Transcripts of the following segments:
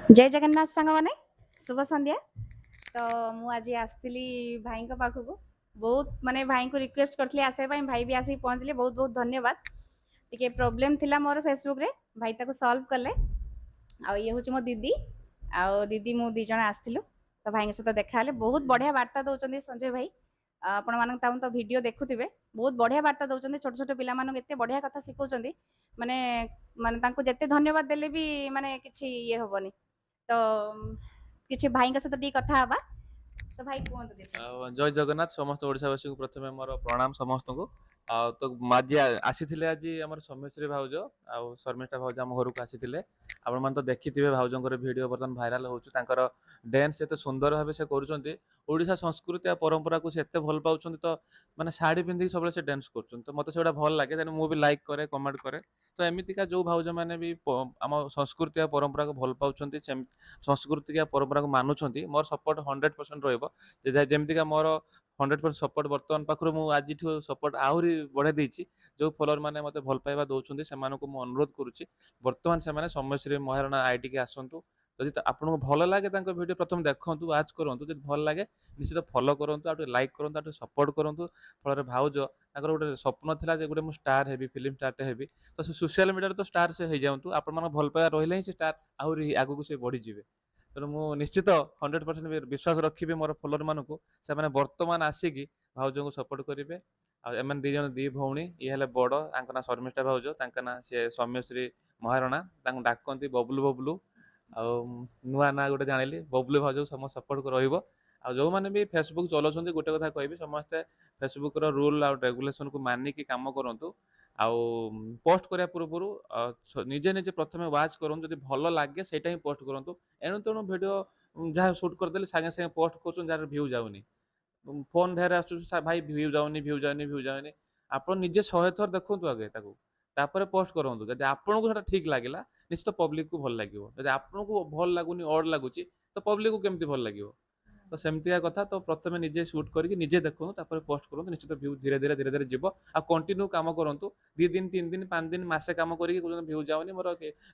जय जगन्नाथ सांग मैंने शुभ संध्या। तो मु आज आसती भाई पाखक बहुत माने भाई को रिक्वेस्ट करथली आसे भाई भी आसिक पहुँचले बहुत बहुत धन्यवाद। टिके प्रोब्लेम थिला मोर फेसबुक रे भाई ताको सॉल्व कले। आ ये हूँ मो दीदी आ दीदी मु दी जण आसथिलु तो भाई सहित देखा हेले बहुत बढ़िया वार्ता दउचंदी संजय भाई। आपण मानक ताऊ तो वीडियो देखुथिबे बहुत बढ़िया वार्ता दउचंदी छोट छोट पिला मानक एते बढ़िया कथा सिखौचंदी माने माने तांको जेते धन्यवाद देले भी माने किछि ये होबनी। तो किछि भाईଙ୍କ सहित टी कथा हबा तो भाई कोन किछि। जय जगन्नाथ समस्त ओडावासी को प्रथमे मोर प्रणाम समस्त को तो आज आसी आज आम सौम्यश्री भाउज आउ शर्मिष्ठा भाउज आम घर को आसी आपण मैंने तो देखिथे भाउजर भिड बर्तमान भाइराल हो डांस एत सुंदर भाव से करा संस्कृति परंपरा को एत भल पाँच तो मैंने शाढ़ी पिंधिक सब से डांस कर तो मत से भल लगे मुझे लाइक करे कमेंट करे तो एमतीका जो भाउज मैंने भी आम संस्कृति परंपरा को भल पाँच संस्कृति परंपरा को मानुंट मोर सपोर्ट 100% जमीका मोर 100% सपोर्ट बर्तमान पाखु आज सपोर्ट आहरी बढ़ाई देती जो फलोअर मैंने मत भल पाइबा दौरान से अनुरोध करुच्ची बर्तमान से सौम्यश्री महाराणा आईटी की आसतु जदि आपको भल लगे भिडियो प्रथम देखूँ वाच करूँ जब भल लगे निश्चित फॉलो करूँ लाइक करूँ सपोर्ट करूँ फल भाउज गोटे स्वप्न था गोटे मुझे स्टार हेबी फिल्म स्टार्टे हेबी तो सोशल मीडिया तो स्टार से हो जाऊँ आप भल पाइबा रही ही स्टार आहरी आगू से बढ़ीजे तेणु मु निश्चित 100% विश्वास रखी मोर फलोअर मानक से बर्तमान आसिकी भाउज को सपोर्ट करेंगे आम दी जन दी भौणी ये बड़ ना शर्मिष्ठा भाउज ना सी सौम्यश्री महाराणा डाकती बबलू बबलू आ नुआ ना गोटे जानिली बबलू भाउज सम सपोर्ट कर जो मैंने भी फेसबुक चलाउं गोटे कथा कहि समस्ते फेसबुक रूल आ रेगुलेशन को मानिकी कम करूँ आउ पोस्ट करने पूर्व निजे निजे प्रथम वाच करूँ जब भल लगे सेटा ही पोस्ट करूँ एणु तेणु भिड जहाँ सुट करदे सागे सागे पोस्ट कर भ्यू जाऊनी फोन ढेर आस भाई भ्यू जाऊनी भ्यू जाऊनी भ्यू जाऊनी आप निजे 100 थर देखु आगे तापर पोस्ट करूँ जब आपको ठीक लगे निश्चित पब्लिक को भल लगे जब आपको भल लगुनि अड लगुच तो पब्लिक को केमती भल लगे तो सेमतिया कथा तो प्रथम निजे सुट करके निजे देखूँ पोस्ट करूँ निश्चित भ्यू धीरे धीरे धीरे धीरे जीव आ कंटिन्यू कम करूँ 2 दिन 3 दिन 5 दिन मसे कम करके भ्यू जाऊनी मोर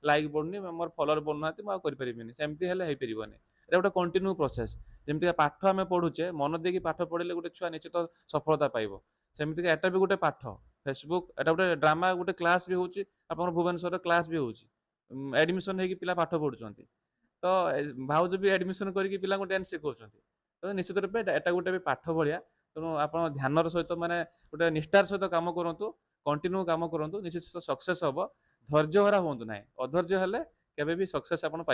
लाइक बढ़ुनी मोर फलोअर बढ़ुना मुझे सेमती हो पारे गोटे कंटिन्यू प्रोसेस जमीक पाठ आम पढ़ुचे मन देकी पाठ पढ़ले गोटे छुआ निश्चित सफलता पाइब सेमती एटा भी गोटे पाठ फेसबुक एटा गोटे ड्रामा गोटे क्लास भी होची भुवनेश्वर क्लास भी होची एडमिशन होगी पिला पाठ पढ़ुंट तो भाउज भी एडमिशन करके पिला डांस शिखाऊँ तो निश्चित रूपे एटा गोटे भी पाठ भाया तेणु आप ध्यान सहित माने गोटे निष्ठार सहित कम करूँ कंटिन्यू कम करूँ निश्चित सक्सेस हम धैर्य हरा हूँ ना अधैर्य हेले केबे भी सक्सेस आप